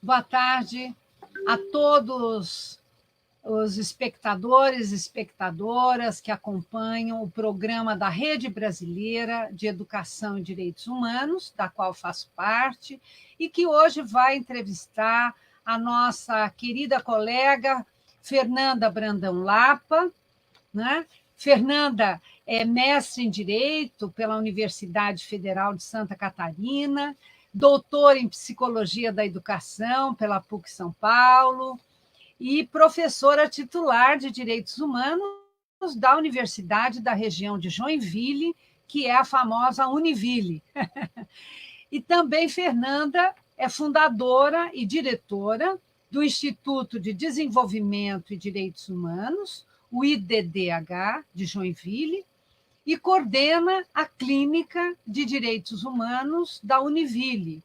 Boa tarde a todos os espectadores e espectadoras que acompanham o programa da Rede Brasileira de Educação e Direitos Humanos, da qual faço parte, e que hoje vai entrevistar a nossa querida colega Fernanda Brandão Lapa, né? Fernanda é mestre em Direito pela Universidade Federal de Santa Catarina, doutora em Psicologia da Educação pela PUC São Paulo e professora titular de Direitos Humanos da Universidade da região de Joinville, que é a famosa Univille. E também Fernanda é fundadora e diretora do Instituto de Desenvolvimento e Direitos Humanos, o IDDH de Joinville, e coordena a Clínica de Direitos Humanos da Univille.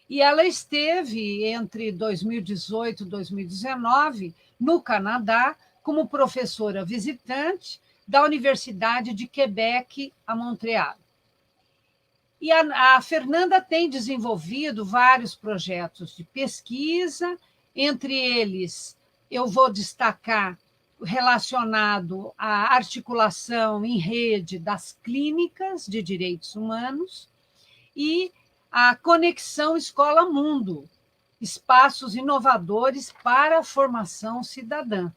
E ela esteve, entre 2018 e 2019, no Canadá, como professora visitante da Universidade de Quebec, a Montreal. E a Fernanda tem desenvolvido vários projetos de pesquisa, entre eles eu vou destacar relacionado à articulação em rede das clínicas de direitos humanos e a conexão escola-mundo, espaços inovadores para a formação cidadã,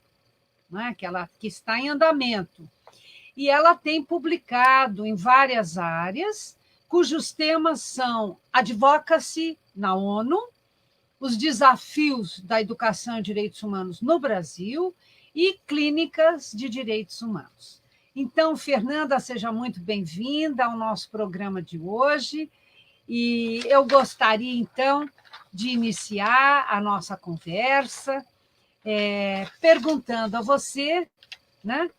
né, que está em andamento. E ela tem publicado em várias áreas, cujos temas são advocacy na ONU, os desafios da educação e direitos humanos no Brasil e clínicas de direitos humanos. Então, Fernanda, seja muito bem-vinda ao nosso programa de hoje. E eu gostaria, então, de iniciar a nossa conversa perguntando a você, né,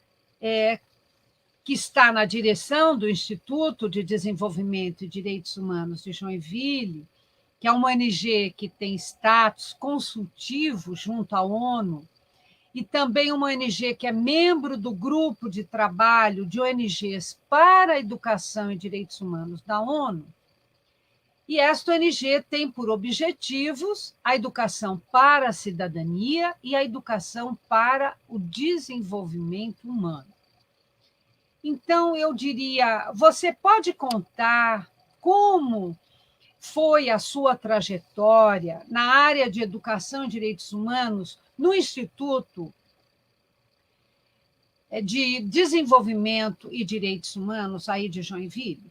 que está na direção do Instituto de Desenvolvimento e Direitos Humanos de Joinville, que é uma ONG que tem status consultivo junto à ONU, e também uma ONG que é membro do grupo de trabalho de ONGs para a educação e direitos humanos da ONU. E esta ONG tem por objetivos a educação para a cidadania e a educação para o desenvolvimento humano. Então, eu diria, você pode contar como foi a sua trajetória na área de educação e direitos humanos no Instituto de Desenvolvimento e Direitos Humanos aí de Joinville?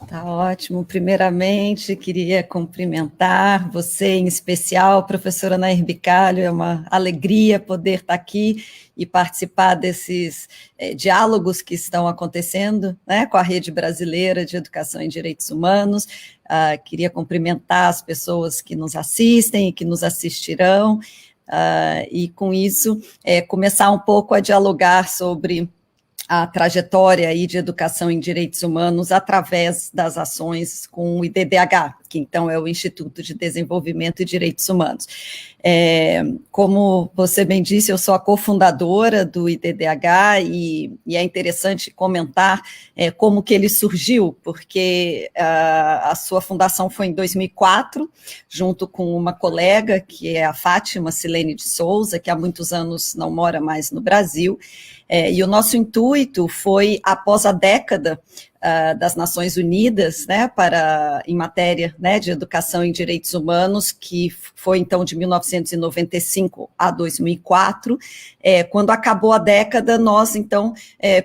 Tá ótimo. Primeiramente, queria cumprimentar você, em especial, professora Nair Bicalho. É uma alegria poder estar aqui e participar desses diálogos que estão acontecendo, né, com a Rede Brasileira de Educação em Direitos Humanos. Queria cumprimentar as pessoas que nos assistem e que nos assistirão, e, com isso, começar um pouco a dialogar sobre a trajetória aí de educação em direitos humanos através das ações com o IDDH, que então é o Instituto de Desenvolvimento e Direitos Humanos. Como você bem disse, eu sou a cofundadora do IDDH e é interessante comentar como que ele surgiu, porque a sua fundação foi em 2004, junto com uma colega, que é a Fátima Silene de Souza, que há muitos anos não mora mais no Brasil, e o nosso intuito foi, após a década das Nações Unidas, né, em matéria, né, de educação em direitos humanos, que foi então de 1995 a 2004, quando acabou a década, nós então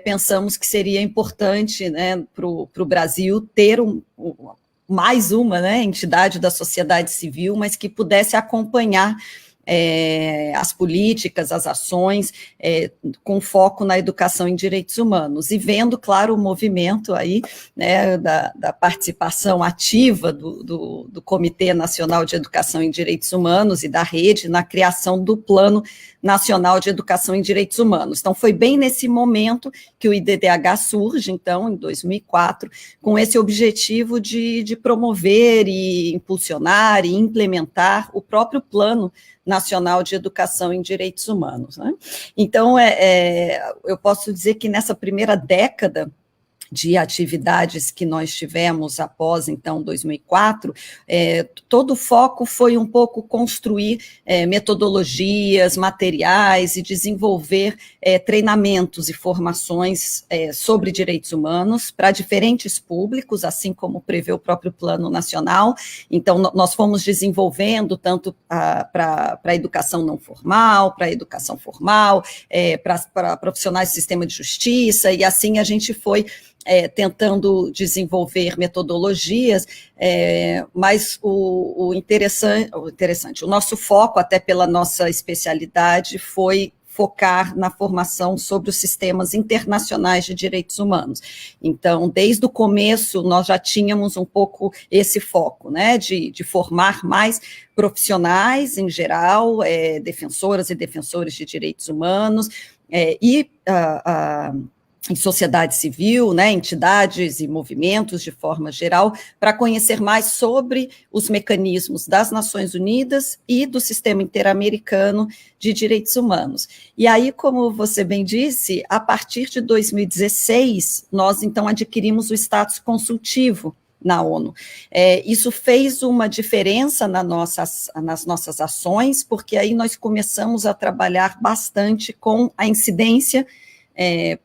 pensamos que seria importante, né, para o Brasil ter mais uma, né, entidade da sociedade civil, mas que pudesse acompanhar as políticas, as ações, com foco na educação em direitos humanos, e vendo, claro, o movimento aí, né, da participação ativa do Comitê Nacional de Educação em Direitos Humanos e da rede na criação do Plano Nacional de Educação em Direitos Humanos. Então, foi bem nesse momento que o IDDH surge, então, em 2004, com esse objetivo de promover e impulsionar e implementar o próprio Plano Nacional de Educação em Direitos Humanos, né? Então, eu posso dizer que nessa primeira década de atividades que nós tivemos após, então, 2004, todo o foco foi um pouco construir metodologias, materiais e desenvolver treinamentos e formações sobre direitos humanos para diferentes públicos, assim como prevê o próprio Plano Nacional. Então, nós fomos desenvolvendo tanto para a educação não formal, para a educação formal, para profissionais do sistema de justiça, e assim a gente foi tentando desenvolver metodologias, mas o interessante, o nosso foco, até pela nossa especialidade, foi focar na formação sobre os sistemas internacionais de direitos humanos. Então, desde o começo, nós já tínhamos um pouco esse foco, né, de formar mais profissionais, em geral, defensoras e defensores de direitos humanos, em sociedade civil, né, entidades e movimentos de forma geral, para conhecer mais sobre os mecanismos das Nações Unidas e do Sistema Interamericano de Direitos Humanos. E aí, como você bem disse, a partir de 2016, nós então adquirimos o status consultivo na ONU. Isso fez uma diferença nas nossas ações, porque aí nós começamos a trabalhar bastante com a incidência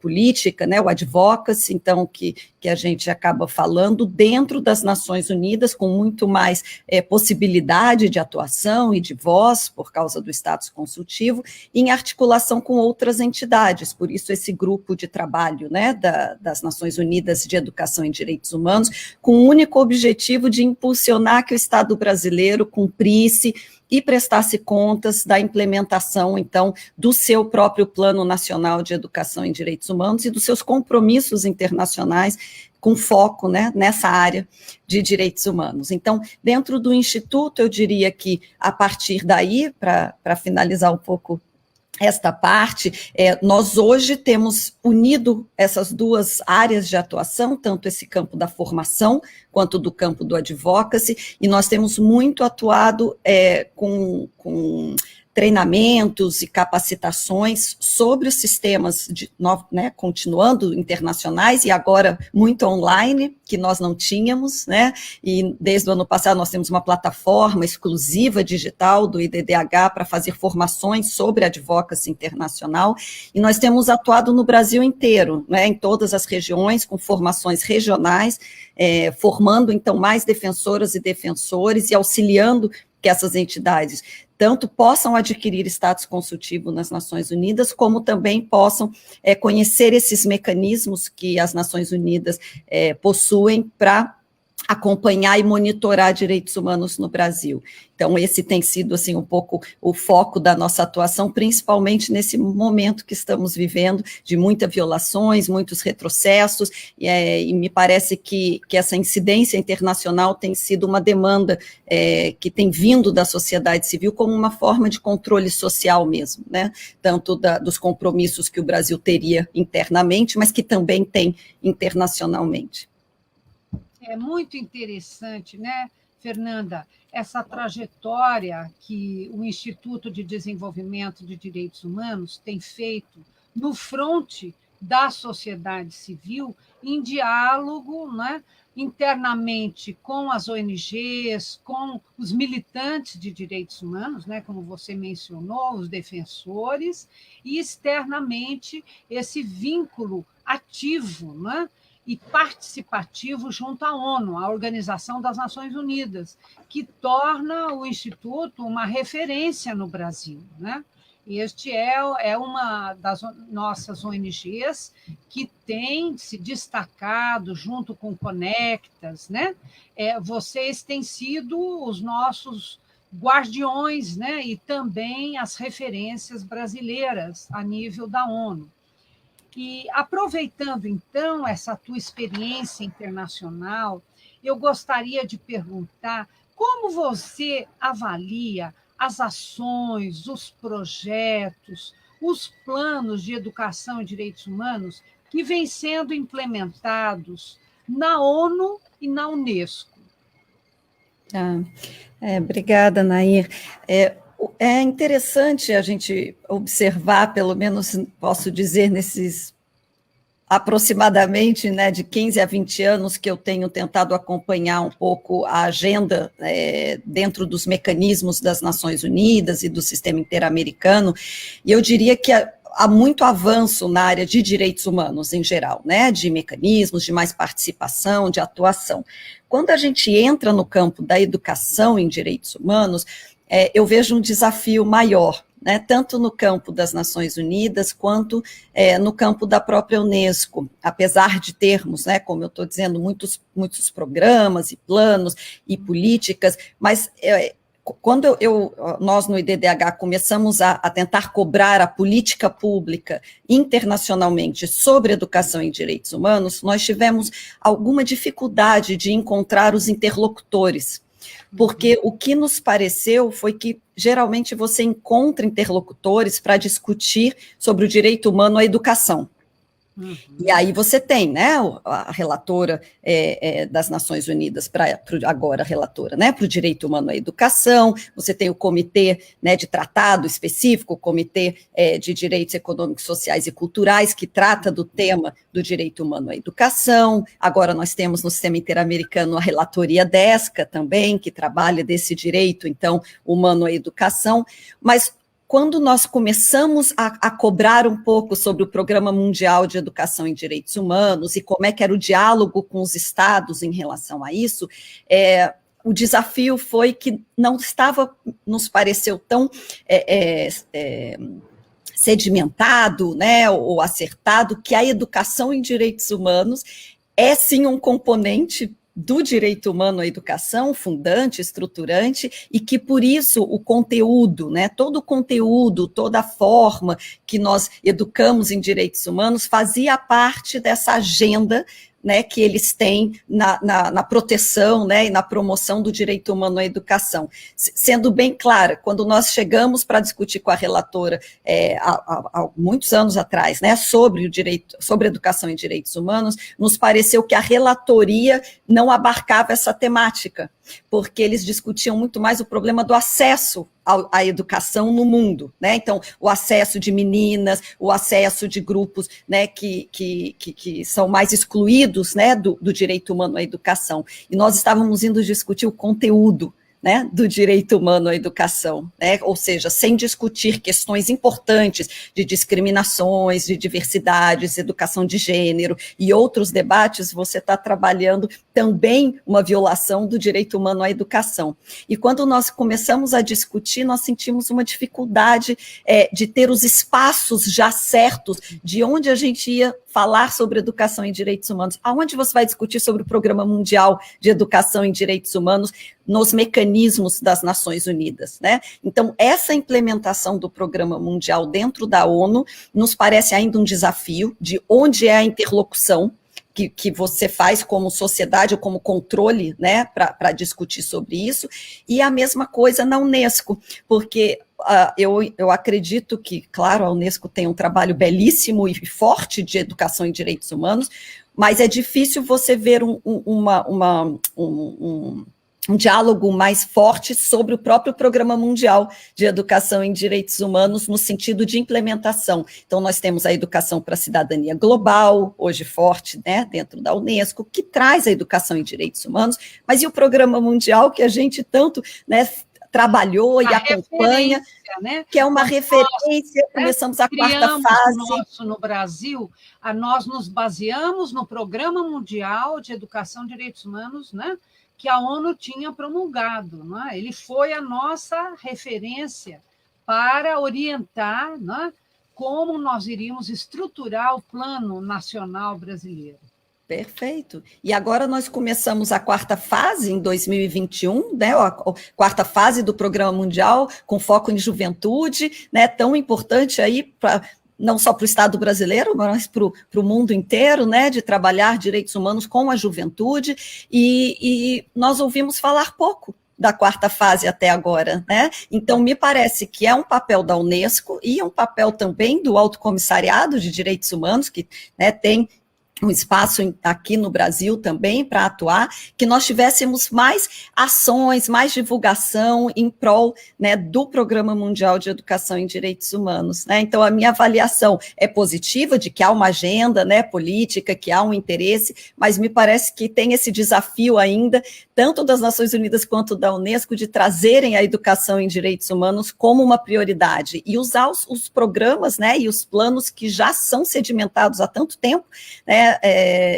política, né, o advocacy, então, que a gente acaba falando dentro das Nações Unidas, com muito mais possibilidade de atuação e de voz, por causa do status consultivo, em articulação com outras entidades, por isso esse grupo de trabalho, né, das Nações Unidas de Educação e Direitos Humanos, com o único objetivo de impulsionar que o Estado brasileiro cumprisse e prestasse contas da implementação, então, do seu próprio Plano Nacional de Educação em Direitos Humanos e dos seus compromissos internacionais com foco, né, nessa área de direitos humanos. Então, dentro do Instituto, eu diria que, a partir daí, para finalizar um pouco esta parte, nós hoje temos unido essas duas áreas de atuação, tanto esse campo da formação, quanto do campo do advocacy, e nós temos muito atuado com treinamentos e capacitações sobre os sistemas, né, continuando internacionais, e agora muito online, que nós não tínhamos, né, e desde o ano passado nós temos uma plataforma exclusiva digital do IDDH para fazer formações sobre advocacy internacional, e nós temos atuado no Brasil inteiro, né, em todas as regiões, com formações regionais, formando então mais defensoras e defensores e auxiliando que essas entidades tanto possam adquirir status consultivo nas Nações Unidas, como também possam conhecer esses mecanismos que as Nações Unidas possuem para acompanhar e monitorar direitos humanos no Brasil. Então, esse tem sido, assim, um pouco o foco da nossa atuação, principalmente nesse momento que estamos vivendo, de muitas violações, muitos retrocessos, e me parece que essa incidência internacional tem sido uma demanda que tem vindo da sociedade civil como uma forma de controle social mesmo, né? Tanto dos compromissos que o Brasil teria internamente, mas que também tem internacionalmente. É muito interessante, né, Fernanda, essa trajetória que o Instituto de Desenvolvimento de Direitos Humanos tem feito no fronte da sociedade civil, em diálogo, né, internamente com as ONGs, com os militantes de direitos humanos, né, como você mencionou, os defensores, e externamente esse vínculo ativo, né, e participativo junto à ONU, a Organização das Nações Unidas, que torna o Instituto uma referência no Brasil, né? Este é uma das nossas ONGs que tem se destacado junto com Conectas, né? Vocês têm sido os nossos guardiões, né? E também as referências brasileiras a nível da ONU. E, aproveitando, então, essa tua experiência internacional, eu gostaria de perguntar como você avalia as ações, os projetos, os planos de educação e direitos humanos que vêm sendo implementados na ONU e na Unesco. Obrigada, Nair. É interessante a gente observar, pelo menos posso dizer, nesses aproximadamente, né, de 15 a 20 anos que eu tenho tentado acompanhar um pouco a agenda dentro dos mecanismos das Nações Unidas e do sistema interamericano, e eu diria que há muito avanço na área de direitos humanos em geral, né, de mecanismos, de mais participação, de atuação. Quando a gente entra no campo da educação em direitos humanos, eu vejo um desafio maior, né, tanto no campo das Nações Unidas quanto no campo da própria Unesco, apesar de termos, né, como eu estou dizendo, muitos programas e planos e políticas, mas quando nós no IDDH começamos a tentar cobrar a política pública internacionalmente sobre educação em direitos humanos, nós tivemos alguma dificuldade de encontrar os interlocutores, porque o que nos pareceu foi que geralmente você encontra interlocutores para discutir sobre o direito humano à educação. Uhum. E aí você tem, né, a relatora das Nações Unidas, agora relatora, né, para o direito humano à educação, você tem o comitê, né, de tratado específico, o comitê de direitos econômicos, sociais e culturais, que trata do tema do direito humano à educação. Agora nós temos no sistema interamericano a relatoria DESCA também, que trabalha desse direito, então, humano à educação, mas quando nós começamos a cobrar um pouco sobre o Programa Mundial de Educação em Direitos Humanos e como é que era o diálogo com os estados em relação a isso, o desafio foi que não estava, nos pareceu tão sedimentado, né, ou acertado, que a educação em direitos humanos é sim um componente do direito humano à educação, fundante, estruturante, e que por isso o conteúdo, né, todo o conteúdo, toda a forma que nós educamos em direitos humanos fazia parte dessa agenda, né, que eles têm na proteção, né, e na promoção do direito humano à educação. Sendo bem clara, quando nós chegamos para discutir com a relatora há muitos anos atrás, né, sobre educação em direitos humanos, nos pareceu que a relatoria não abarcava essa temática, porque eles discutiam muito mais o problema do acesso à educação no mundo, né? Então, o acesso de meninas, o acesso de grupos, né, que são mais excluídos, né, do direito humano à educação. E nós estávamos indo discutir o conteúdo, né, do direito humano à educação, né, ou seja, sem discutir questões importantes de discriminações, de diversidades, educação de gênero e outros debates, você está trabalhando também uma violação do direito humano à educação. E quando nós começamos a discutir, nós sentimos uma dificuldade de ter os espaços já certos de onde a gente ia falar sobre educação em direitos humanos. Aonde você vai discutir sobre o Programa Mundial de Educação em Direitos Humanos nos mecanismos das Nações Unidas, né? Então, essa implementação do Programa Mundial dentro da ONU nos parece ainda um desafio de onde é a interlocução que você faz como sociedade ou como controle, né, para discutir sobre isso, e a mesma coisa na Unesco, porque eu acredito que, claro, a Unesco tem um trabalho belíssimo e forte de educação em direitos humanos, mas é difícil você ver um diálogo mais forte sobre o próprio Programa Mundial de Educação em Direitos Humanos no sentido de implementação. Então, nós temos a educação para a cidadania global, hoje forte, né, dentro da Unesco, que traz a educação em direitos humanos, mas e o Programa Mundial que a gente tanto, né, trabalhou e acompanha, né, que é uma referência, começamos a quarta fase. No Brasil, nós nos baseamos no Programa Mundial de Educação e Direitos Humanos, né, que a ONU tinha promulgado, né? Ele foi a nossa referência para orientar, né, como nós iríamos estruturar o Plano Nacional Brasileiro. Perfeito. E agora nós começamos a quarta fase em 2021, né, a quarta fase do Programa Mundial, com foco em juventude, né, tão importante aí para não só para o Estado brasileiro, mas para o mundo inteiro, né, de trabalhar direitos humanos com a juventude, e nós ouvimos falar pouco da quarta fase até agora, né? Então, me parece que é um papel da Unesco e um papel também do Alto Comissariado de Direitos Humanos, que, né, tem um espaço aqui no Brasil também para atuar, que nós tivéssemos mais ações, mais divulgação em prol, né, do Programa Mundial de Educação em Direitos Humanos, né? Então, a minha avaliação é positiva, de que há uma agenda, né, política, que há um interesse, mas me parece que tem esse desafio ainda, tanto das Nações Unidas quanto da Unesco, de trazerem a educação em direitos humanos como uma prioridade, e usar os programas, né, e os planos que já são sedimentados há tanto tempo, né,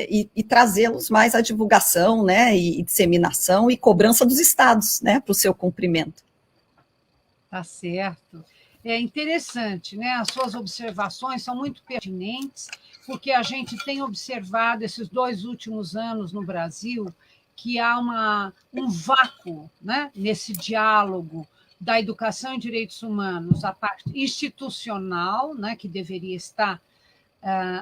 e trazê-los mais à divulgação, né, e disseminação e cobrança dos estados, né, para o seu cumprimento. Tá certo. É interessante, né? As suas observações são muito pertinentes, porque a gente tem observado esses 2 últimos anos no Brasil que há um vácuo, né, nesse diálogo da educação em direitos humanos, a parte institucional, né, que deveria estar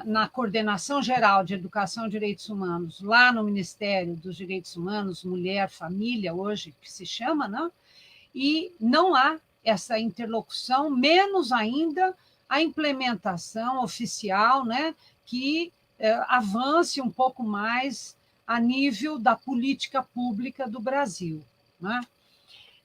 na Coordenação Geral de Educação e Direitos Humanos, lá no Ministério dos Direitos Humanos, Mulher, Família, hoje que se chama, né? E não há essa interlocução, menos ainda a implementação oficial, né, que avance um pouco mais a nível da política pública do Brasil, né?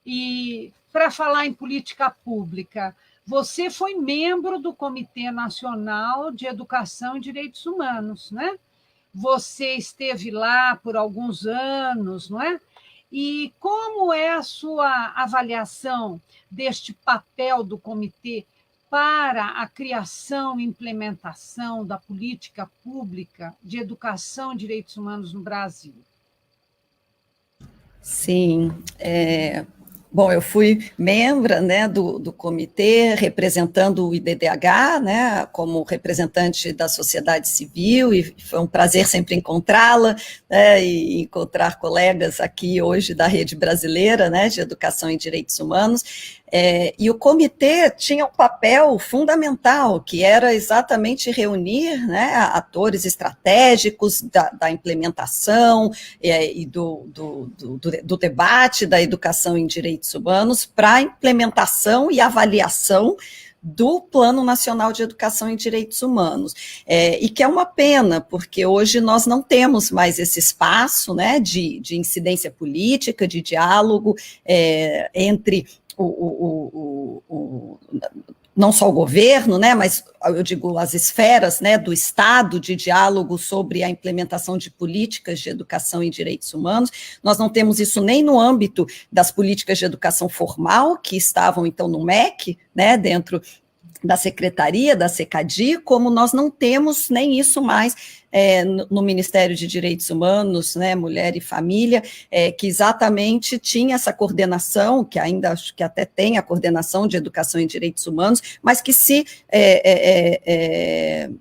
E, para falar em política pública, você foi membro do Comitê Nacional de Educação e Direitos Humanos, né? Você esteve lá por alguns anos, não é? E como é a sua avaliação deste papel do comitê para a criação e implementação da política pública de educação e direitos humanos no Brasil? Sim, bom, eu fui membro, né, do comitê, representando o IDDH, né, como representante da sociedade civil, e foi um prazer sempre encontrá-la, né, e encontrar colegas aqui hoje da Rede Brasileira, né, de Educação e Direitos Humanos. E o comitê tinha um papel fundamental, que era exatamente reunir, né, atores estratégicos da implementação e do debate da educação em direitos humanos para a implementação e avaliação do Plano Nacional de Educação em Direitos Humanos, e que é uma pena, porque hoje nós não temos mais esse espaço, né, de incidência política, de diálogo entre não só o governo, né, mas eu digo as esferas, né, do Estado, de diálogo sobre a implementação de políticas de educação em direitos humanos. Nós não temos isso nem no âmbito das políticas de educação formal, que estavam, então, no MEC, né, dentro da Secretaria, da SECADI, como nós não temos nem isso mais no Ministério de Direitos Humanos, né, Mulher e Família, que exatamente tinha essa coordenação, que ainda acho que até tem a coordenação de educação e direitos humanos, mas que se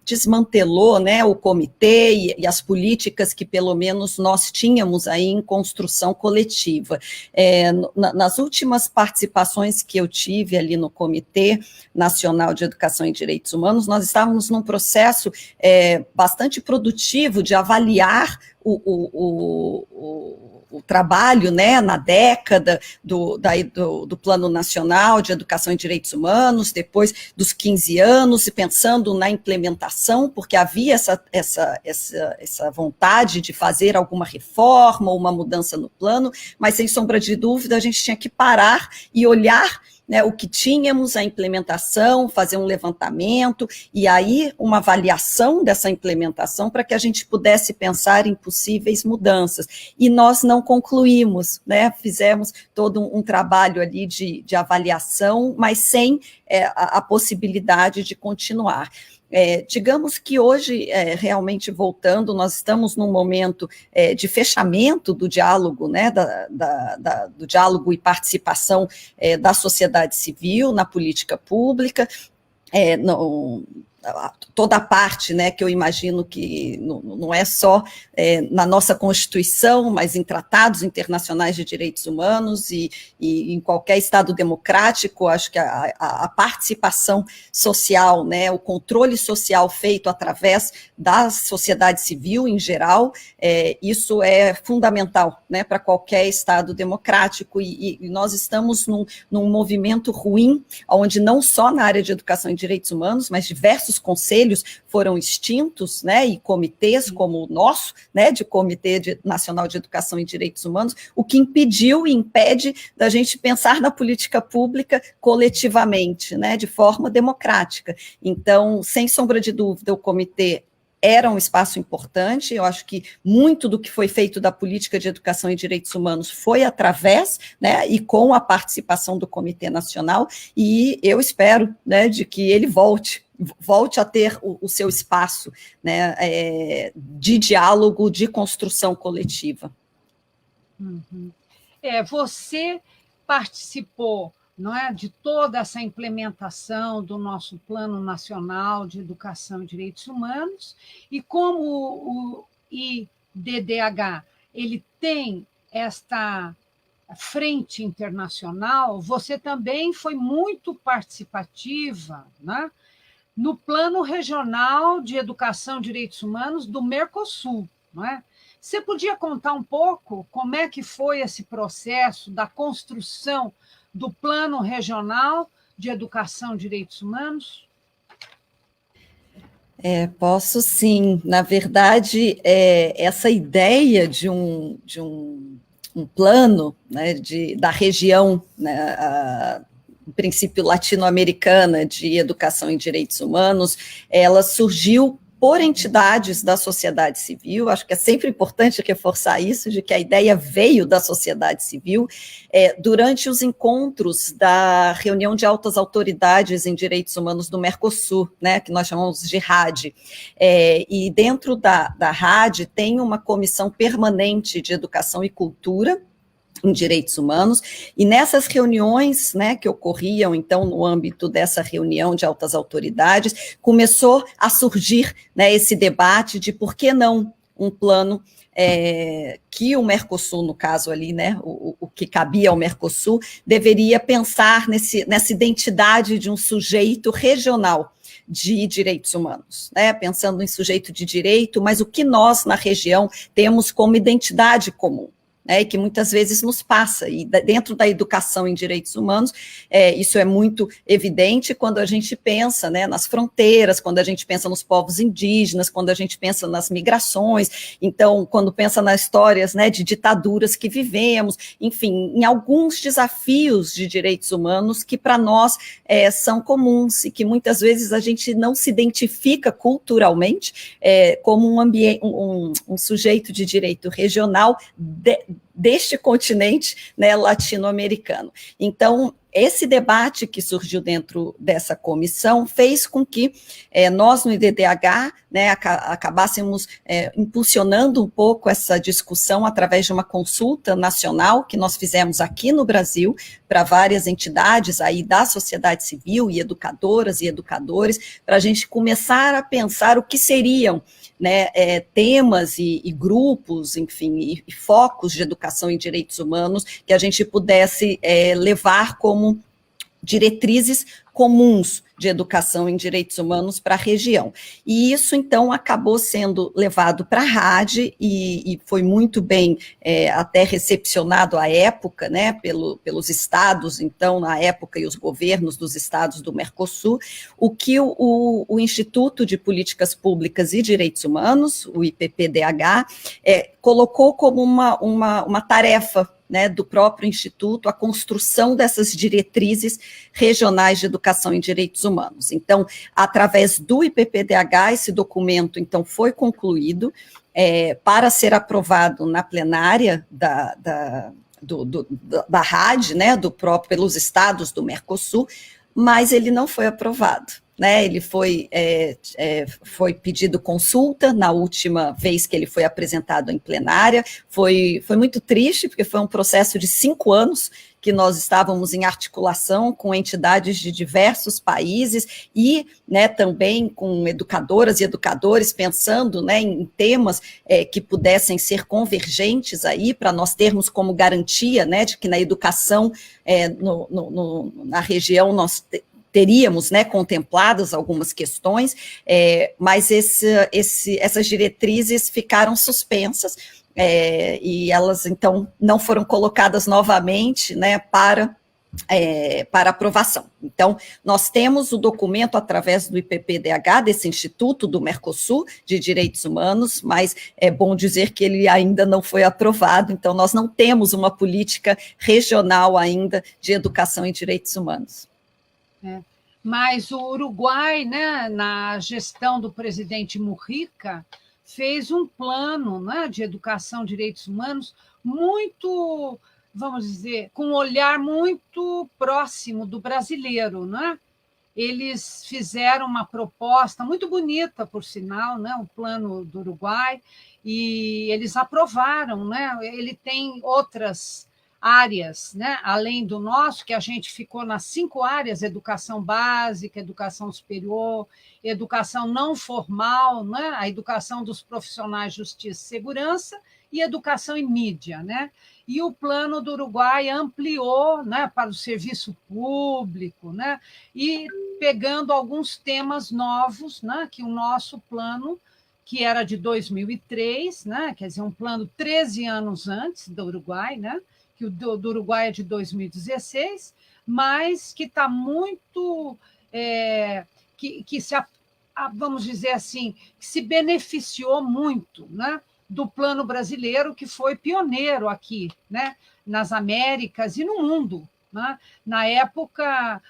desmantelou, né, o comitê e as políticas que pelo menos nós tínhamos aí em construção coletiva. Nas últimas participações que eu tive ali no Comitê Nacional de Educação e Direitos Humanos, nós estávamos num processo bastante produtivo de avaliar o trabalho, né, na década do Plano Nacional de Educação e Direitos Humanos, depois dos 15 anos, e pensando na implementação, porque havia essa vontade de fazer alguma reforma ou uma mudança no plano, mas sem sombra de dúvida a gente tinha que parar e olhar, né, o que tínhamos, a implementação, fazer um levantamento, e aí uma avaliação dessa implementação para que a gente pudesse pensar em possíveis mudanças. E nós não concluímos, né, fizemos todo um trabalho ali de avaliação, mas sem a possibilidade de continuar. Digamos que hoje, realmente voltando, nós estamos num momento de fechamento do diálogo, né, do diálogo e participação da sociedade civil na política pública, toda a parte, né, que eu imagino que não é só na nossa Constituição, mas em tratados internacionais de direitos humanos e em qualquer Estado democrático, acho que a participação social, né, o controle social feito através da sociedade civil em geral, isso é fundamental, né, para qualquer Estado democrático, e nós estamos num movimento ruim, onde não só na área de educação e direitos humanos, mas diversos diversos conselhos foram extintos, né, e comitês como o nosso, né, de Comitê Nacional de Educação e Direitos Humanos, o que impediu e impede da gente pensar na política pública coletivamente, né, de forma democrática. Então, sem sombra de dúvida, o comitê era um espaço importante. Eu acho que muito do que foi feito da política de educação e direitos humanos foi através, né, e com a participação do Comitê Nacional, e eu espero, né, de que ele volte a ter o seu espaço, né, de diálogo, de construção coletiva. Uhum. Você participou, não é, de toda essa implementação do nosso Plano Nacional de Educação e Direitos Humanos, e como o IDDH ele tem esta frente internacional, você também foi muito participativa, né, no Plano Regional de Educação e Direitos Humanos do Mercosul, não é? Você podia contar um pouco como é que foi esse processo da construção do Plano Regional de Educação e Direitos Humanos? Posso sim. Na verdade, essa ideia de um plano, né, da região, né, em princípio latino-americana de educação e direitos humanos, ela surgiu por entidades da sociedade civil. Acho que é sempre importante reforçar isso, de que a ideia veio da sociedade civil, durante os encontros da reunião de altas autoridades em direitos humanos do Mercosul, né, que nós chamamos de RAD, e dentro da RAD tem uma comissão permanente de educação e cultura, em direitos humanos, e nessas reuniões, né, que ocorriam, então, no âmbito dessa reunião de altas autoridades, começou a surgir, né, esse debate de por que não um plano que o Mercosul, no caso ali, né, o que cabia ao Mercosul, deveria pensar nessa identidade de um sujeito regional de direitos humanos, né, pensando em sujeito de direito, mas o que nós, na região, temos como identidade comum, e que muitas vezes nos passa, e dentro da educação em direitos humanos, isso é muito evidente quando a gente pensa, né, nas fronteiras, quando a gente pensa nos povos indígenas, quando a gente pensa nas migrações, então, quando pensa nas histórias, né, de ditaduras que vivemos, enfim, em alguns desafios de direitos humanos que para nós são comuns e que muitas vezes a gente não se identifica culturalmente como um sujeito de direito regional deste continente, né, latino-americano. Então, esse debate que surgiu dentro dessa comissão fez com que nós, no IDDH, né, acabássemos impulsionando um pouco essa discussão através de uma consulta nacional que nós fizemos aqui no Brasil para várias entidades aí da sociedade civil e educadoras e educadores, para a gente começar a pensar o que seriam, né, temas e grupos, enfim, e focos de educação em direitos humanos que a gente pudesse levar como diretrizes comuns de educação em direitos humanos para a região. E isso, então, acabou sendo levado para a RAD e foi muito bem até recepcionado à época, né, pelos estados, então, na época, e os governos dos estados do Mercosul, o que o Instituto de Políticas Públicas e Direitos Humanos, o IPPDH, colocou como uma tarefa, né, do próprio Instituto, a construção dessas diretrizes regionais de educação em direitos humanos. Então, através do IPPDH, esse documento, então, foi concluído para ser aprovado na plenária da RAD, né, pelos estados do Mercosul, mas ele não foi aprovado. Né, ele foi pedido consulta na última vez que ele foi apresentado em plenária, foi muito triste, porque foi um processo de 5 anos que nós estávamos em articulação com entidades de diversos países e, né, também com educadoras e educadores pensando, né, em temas que pudessem ser convergentes aí para nós termos como garantia, né, de que na educação na região nós teríamos, né, contempladas algumas questões, mas essas diretrizes ficaram suspensas, e elas, então, não foram colocadas novamente, né, para para aprovação. Então, nós temos o documento através do IPPDH, desse Instituto do Mercosul de Direitos Humanos, mas é bom dizer que ele ainda não foi aprovado, então nós não temos uma política regional ainda de educação em direitos humanos. Mas o Uruguai, né, na gestão do presidente Mujica, fez um plano, né, de educação em direitos humanos muito, vamos dizer, com um olhar muito próximo do brasileiro, né? Eles fizeram uma proposta muito bonita, por sinal, né? O plano do Uruguai, e eles aprovaram, né? Ele tem outras áreas, né? Além do nosso, que a gente ficou nas 5 áreas: educação básica, educação superior, educação não formal, né? A educação dos profissionais de justiça e segurança, e educação em mídia, né? E o plano do Uruguai ampliou, né, para o serviço público, né? E pegando alguns temas novos, né, que o nosso plano, que era de 2003, né, quer dizer, um plano 13 anos antes do Uruguai, né, que o do Uruguai é de 2016, mas que está muito... vamos dizer assim, que se beneficiou muito, né, do plano brasileiro, que foi pioneiro aqui, né, nas Américas e no mundo, né? Na época,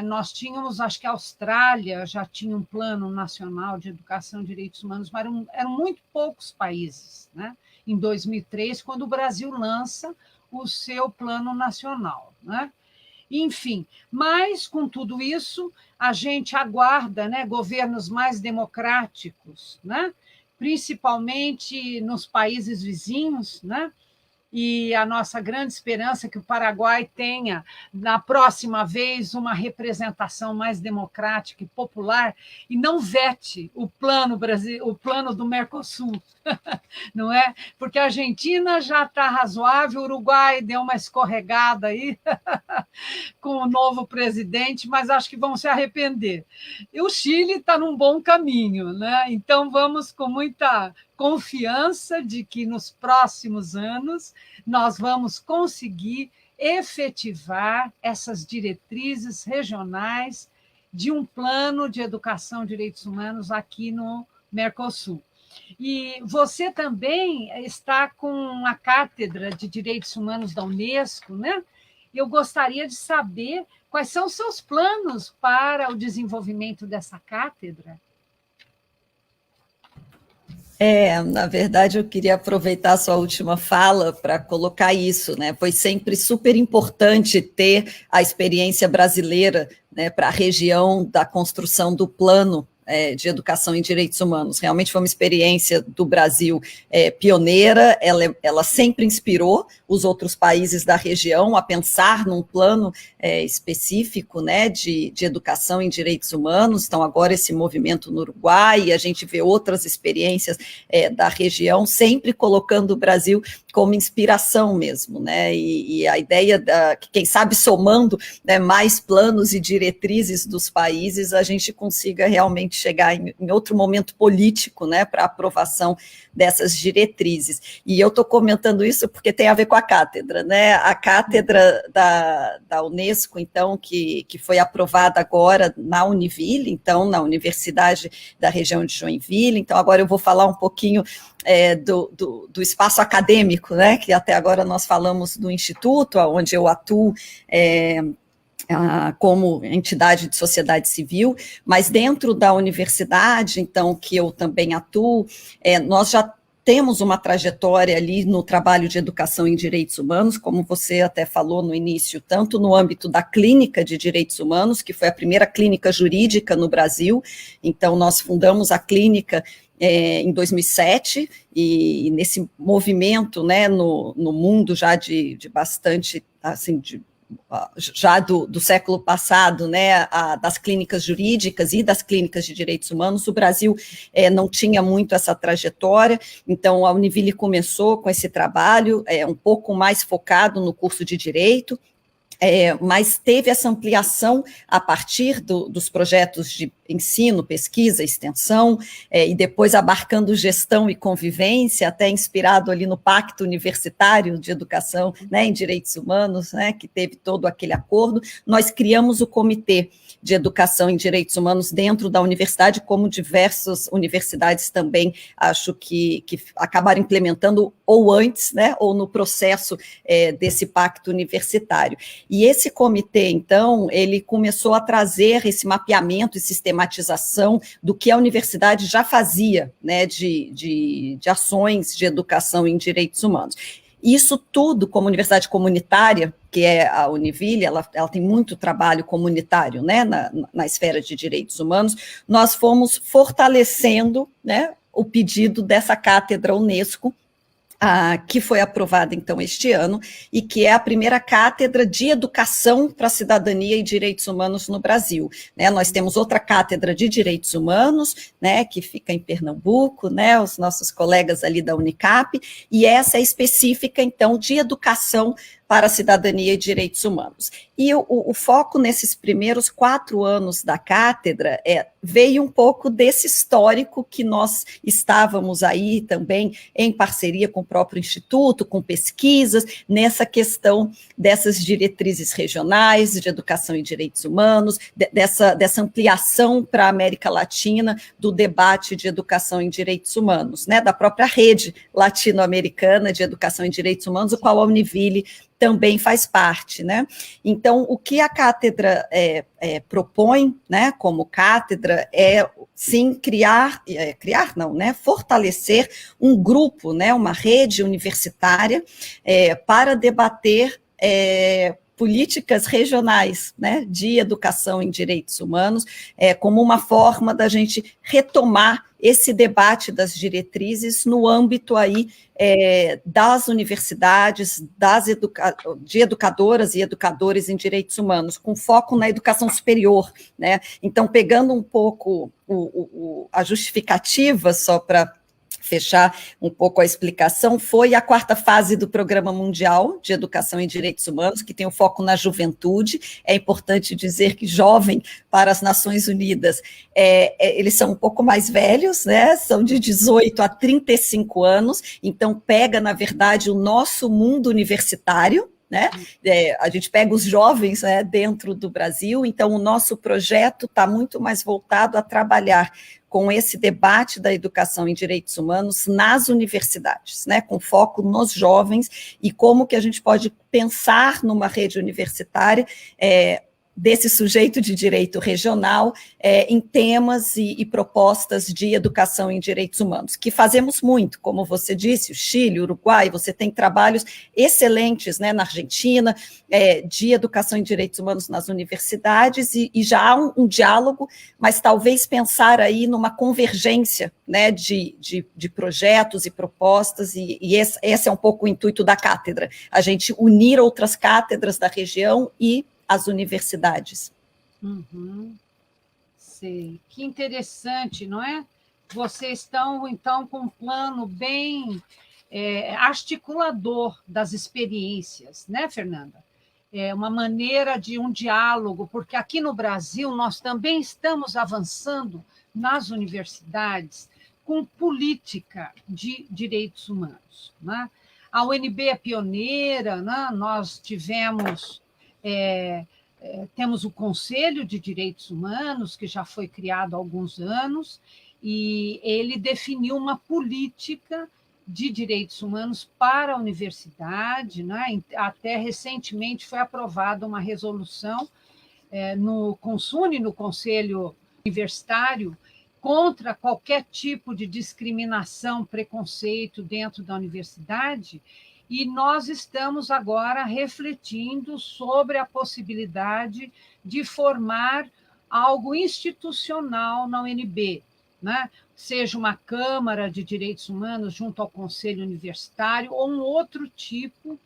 nós tínhamos, acho que a Austrália já tinha um plano nacional de educação e direitos humanos, mas eram muito poucos países, né? Em 2003, quando o Brasil lança o seu plano nacional, né? Enfim, mas, com tudo isso, a gente aguarda, né, governos mais democráticos, né? Principalmente nos países vizinhos, né? E a nossa grande esperança é que o Paraguai tenha, na próxima vez, uma representação mais democrática e popular, e não vete o plano do Mercosul, não é? Porque a Argentina já está razoável, o Uruguai deu uma escorregada aí com o novo presidente, mas acho que vão se arrepender. E o Chile está num bom caminho, né? Então vamos com muita confiança de que nos próximos anos nós vamos conseguir efetivar essas diretrizes regionais de um plano de educação e direitos humanos aqui no Mercosul. E você também está com a Cátedra de Direitos Humanos da Unesco, né? Eu gostaria de saber quais são os seus planos para o desenvolvimento dessa cátedra. Na verdade, eu queria aproveitar a sua última fala para colocar isso, né? Foi sempre super importante ter a experiência brasileira, né, para a região da construção do plano de educação em direitos humanos. Realmente foi uma experiência do Brasil pioneira, ela sempre inspirou os outros países da região a pensar num plano específico, né, de educação em direitos humanos. Então, agora esse movimento no Uruguai, e a gente vê outras experiências da região, sempre colocando o Brasil como inspiração mesmo, né? E a ideia que, quem sabe, somando, né, mais planos e diretrizes dos países, a gente consiga realmente chegar em outro momento político, né, para aprovação dessas diretrizes. E eu estou comentando isso porque tem a ver com a cátedra, né? A cátedra da Unesco, então, que foi aprovada agora na Univille, então, na Universidade da região de Joinville. Então, agora eu vou falar um pouquinho do espaço acadêmico, né, que até agora nós falamos do Instituto, onde eu atuo como entidade de sociedade civil, mas dentro da universidade, então, que eu também atuo, nós já temos uma trajetória ali no trabalho de educação em direitos humanos, como você até falou no início, tanto no âmbito da clínica de direitos humanos, que foi a primeira clínica jurídica no Brasil. Então, nós fundamos a clínica em 2007, e nesse movimento, né, no mundo já de bastante, assim, já do século passado, né, das clínicas jurídicas e das clínicas de direitos humanos, o Brasil não tinha muito essa trajetória. Então a Univille começou com esse trabalho um pouco mais focado no curso de Direito. mas teve essa ampliação a partir dos projetos de ensino, pesquisa, extensão, e depois abarcando gestão e convivência, até inspirado ali no Pacto Universitário de Educação, né, em Direitos Humanos, né, que teve todo aquele acordo. Nós criamos o Comitê de Educação em Direitos Humanos dentro da universidade, como diversas universidades também, acho que acabaram implementando ou antes, né, ou no processo desse pacto universitário. E esse comitê, então, ele começou a trazer esse mapeamento e sistematização do que a universidade já fazia, né, de ações de educação em direitos humanos. Isso tudo, como universidade comunitária, que é a Univille, ela tem muito trabalho comunitário, né, na esfera de direitos humanos, nós fomos fortalecendo, né, o pedido dessa cátedra Unesco, que foi aprovada, então, este ano, e que é a primeira cátedra de educação para a cidadania e direitos humanos no Brasil. Né, nós temos outra cátedra de direitos humanos, né, que fica em Pernambuco, né, os nossos colegas ali da Unicap, e essa é específica, então, de educação para a cidadania e direitos humanos. E o foco nesses primeiros 4 anos da cátedra veio um pouco desse histórico que nós estávamos aí também em parceria com o próprio Instituto, com pesquisas, nessa questão dessas diretrizes regionais de educação e direitos humanos, dessa ampliação para a América Latina do debate de educação em direitos humanos, né, da própria rede latino-americana de educação em direitos humanos, o qual a Univille também faz parte, né? Então, o que a cátedra propõe, né, como cátedra, sim, fortalecer um grupo, né, uma rede universitária para debater políticas regionais, né, de educação em direitos humanos, como uma forma da gente retomar esse debate das diretrizes no âmbito aí das universidades, de educadoras e educadores em direitos humanos, com foco na educação superior, né? Então, pegando um pouco a justificativa, só para fechar um pouco a explicação, foi a 4ª fase do Programa Mundial de Educação em Direitos Humanos, que tem o foco na juventude. É importante dizer que jovem para as Nações Unidas, eles são um pouco mais velhos, né? São de 18 a 35 anos, então pega, na verdade, o nosso mundo universitário, né? A gente pega os jovens, né, dentro do Brasil, então o nosso projeto está muito mais voltado a trabalhar com esse debate da educação em direitos humanos nas universidades, né, com foco nos jovens e como que a gente pode pensar numa rede universitária desse sujeito de direito regional em temas e propostas de educação em direitos humanos, que fazemos muito, como você disse, o Chile, o Uruguai, você tem trabalhos excelentes, né, na Argentina, de educação em direitos humanos nas universidades, e já há um diálogo, mas talvez pensar aí numa convergência, né, de projetos e propostas, e esse é um pouco o intuito da cátedra, a gente unir outras cátedras da região e as universidades. Uhum. Sei. Que interessante, não é? Vocês estão, então, com um plano bem articulador das experiências, né, Fernanda? Uma maneira de um diálogo, porque aqui no Brasil nós também estamos avançando nas universidades com política de direitos humanos, né? A UNB é pioneira, né? Nós tivemos... temos o Conselho de Direitos Humanos, que já foi criado há alguns anos, e ele definiu uma política de direitos humanos para a universidade, né? Até recentemente foi aprovada uma resolução no CONSUNE, no Conselho Universitário, contra qualquer tipo de discriminação, preconceito dentro da universidade, e nós estamos agora refletindo sobre a possibilidade de formar algo institucional na UNB, né? Seja uma Câmara de Direitos Humanos junto ao Conselho Universitário ou um outro tipo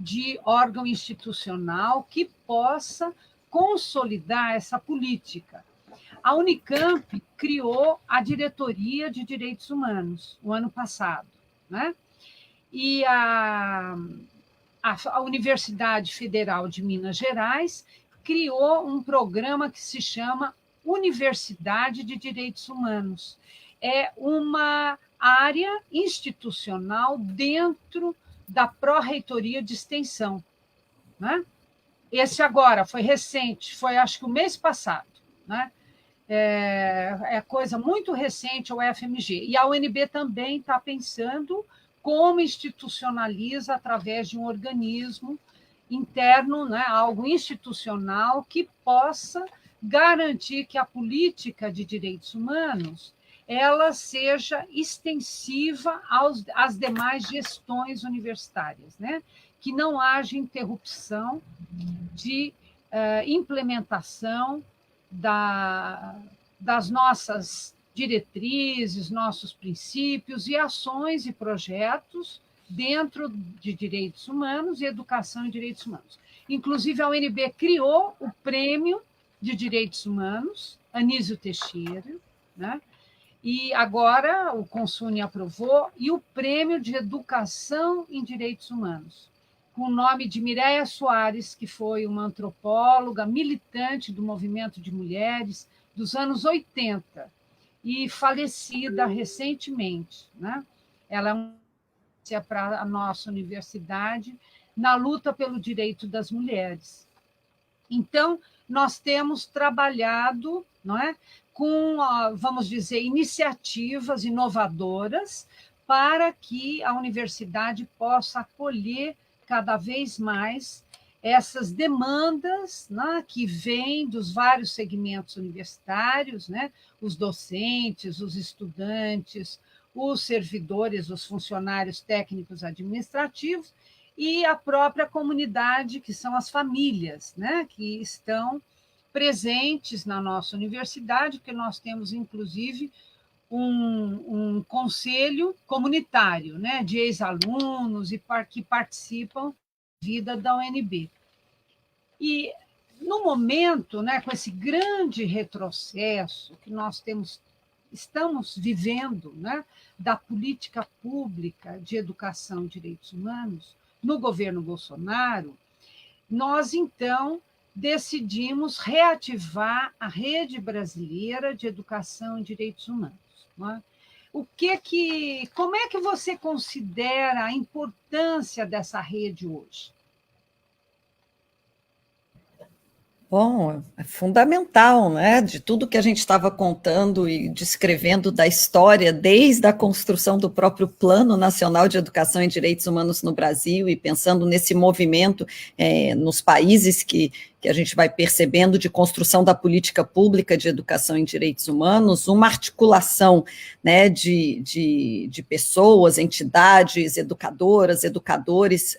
de órgão institucional que possa consolidar essa política. A Unicamp criou a Diretoria de Direitos Humanos o ano passado, né? E a a Universidade Federal de Minas Gerais criou um programa que se chama Universidade de Direitos Humanos. É uma área institucional dentro da Pró-Reitoria de Extensão, né? Esse agora foi recente, foi acho que o mês passado, né? É coisa muito recente ao FMG. E a UNB também está pensando como institucionaliza através de um organismo interno, né, algo institucional que possa garantir que a política de direitos humanos ela seja extensiva às demais gestões universitárias, né? Que não haja interrupção de implementação das nossas diretrizes, nossos princípios e ações e projetos dentro de direitos humanos e educação em direitos humanos. Inclusive, a UNB criou o Prêmio de Direitos Humanos, Anísio Teixeira, né? E agora o Consune aprovou, e o Prêmio de Educação em Direitos Humanos, com o nome de Mireia Soares, que foi uma antropóloga militante do movimento de mulheres dos anos 80 e falecida recentemente, né? Ela é uma para a nossa universidade na luta pelo direito das mulheres. Então, nós temos trabalhado, não é, com, vamos dizer, iniciativas inovadoras para que a universidade possa acolher cada vez mais essas demandas, né, que vêm dos vários segmentos universitários, né, os docentes, os estudantes, os servidores, os funcionários técnicos administrativos e a própria comunidade, que são as famílias, né, que estão presentes na nossa universidade, porque nós temos, inclusive, um conselho comunitário, né, de ex-alunos e que participam da vida da UNB. E, no momento, né, com esse grande retrocesso que nós estamos vivendo, né, da política pública de educação e direitos humanos no governo Bolsonaro, nós, então, decidimos reativar a Rede Brasileira de Educação e Direitos Humanos, né? Como é que você considera a importância dessa rede hoje? Bom, é fundamental, né? De tudo que a gente estava contando e descrevendo da história, desde a construção do próprio Plano Nacional de Educação e Direitos Humanos no Brasil, e pensando nesse movimento nos países que a gente vai percebendo de construção da política pública de educação em direitos humanos, uma articulação, né, de pessoas, entidades, educadoras, educadores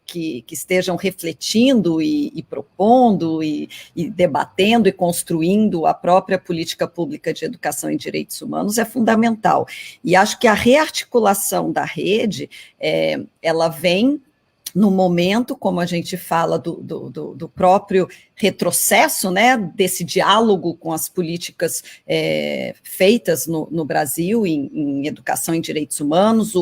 que estejam refletindo e propondo e debatendo e construindo a própria política pública de educação em direitos humanos é fundamental. E acho que a rearticulação da rede, ela vem no momento, como a gente fala, do próprio retrocesso, né, desse diálogo com as políticas feitas no Brasil em educação em direitos humanos,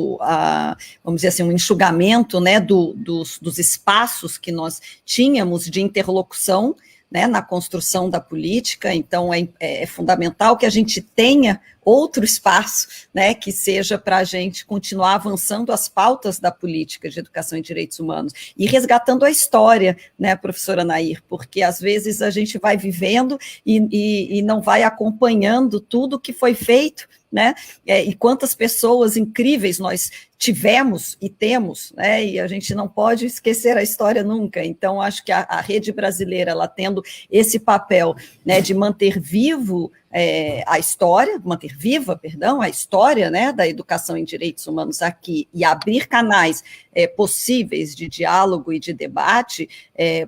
vamos dizer assim, um enxugamento, né, dos espaços que nós tínhamos de interlocução, né, na construção da política. Então, é fundamental que a gente tenha outro espaço, né, que seja para a gente continuar avançando as pautas da política de educação e direitos humanos e resgatando a história, né, professora Nair, porque às vezes a gente vai vivendo e não vai acompanhando tudo que foi feito, né, e quantas pessoas incríveis nós tivemos e temos, né, e a gente não pode esquecer a história nunca. Então, acho que a rede brasileira, ela tendo esse papel, né, de manter vivo a história, manter viva, perdão, a história, né, da educação em direitos humanos aqui e abrir canais possíveis de diálogo e de debate,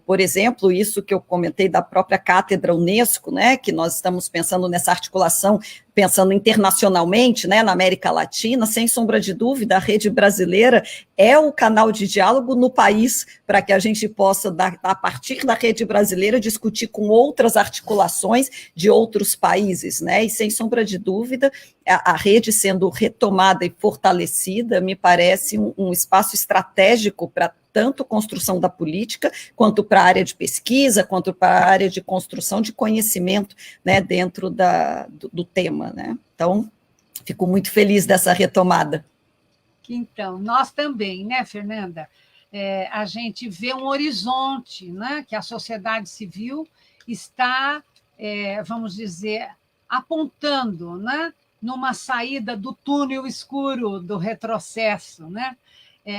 por exemplo, isso que eu comentei da própria Cátedra Unesco, né, que nós estamos pensando nessa articulação, pensando internacionalmente, né, na América Latina, sem sombra de dúvida, a rede brasileira é o canal de diálogo no país para que a gente possa, a partir da rede brasileira, discutir com outras articulações de outros países, né, e sem sombra de dúvida, a rede sendo retomada e fortalecida, me parece um espaço estratégico para tanto construção da política, quanto para a área de pesquisa, quanto para a área de construção de conhecimento, né, dentro do tema, né? Então, fico muito feliz dessa retomada. Então, nós também, né, Fernanda? A gente vê um horizonte, né, que a sociedade civil está, vamos dizer, apontando, né, numa saída do túnel escuro do retrocesso, né,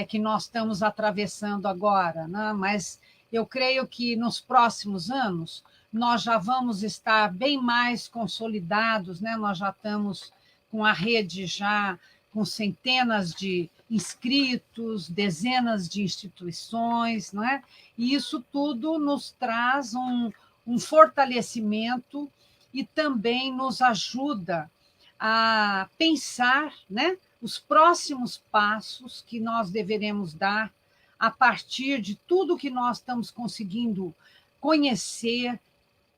que nós estamos atravessando agora. Né? Mas eu creio que nos próximos anos nós já vamos estar bem mais consolidados, né? Nós já estamos com a rede já com centenas de inscritos, dezenas de instituições, não é? E isso tudo nos traz um fortalecimento e também nos ajuda a pensar, né, os próximos passos que nós deveremos dar a partir de tudo que nós estamos conseguindo conhecer,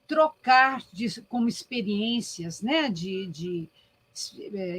trocar como experiências, né, de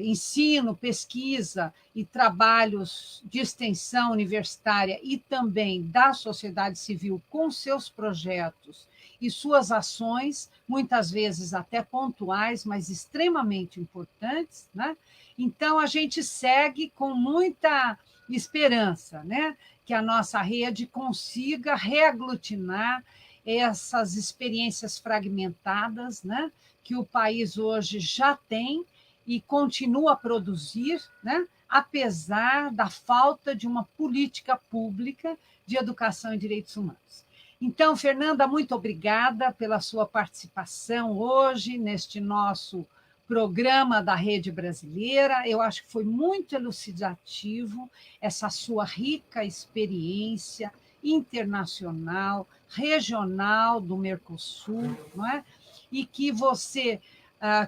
ensino, pesquisa e trabalhos de extensão universitária e também da sociedade civil com seus projetos e suas ações, muitas vezes até pontuais, mas extremamente importantes, né? Então, a gente segue com muita esperança, né? Que a nossa rede consiga reaglutinar essas experiências fragmentadas, né? Que o país hoje já tem e continua a produzir, né? Apesar da falta de uma política pública de educação e direitos humanos. Então, Fernanda, muito obrigada pela sua participação hoje neste nosso programa da Rede Brasileira. Eu acho que foi muito elucidativo essa sua rica experiência internacional, regional do Mercosul, não é? E que você,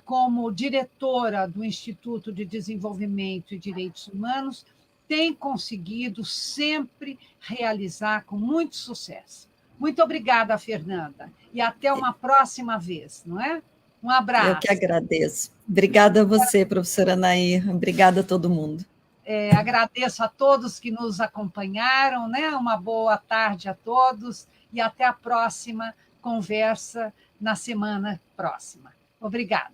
como diretora do Instituto de Desenvolvimento e Direitos Humanos, tem conseguido sempre realizar com muito sucesso. Muito obrigada, Fernanda, e até uma próxima vez, não é? Um abraço. Eu que agradeço. Obrigada a você, professora Nair. Obrigada a todo mundo. Agradeço a todos que nos acompanharam, né? Uma boa tarde a todos e até a próxima conversa na semana próxima. Obrigada.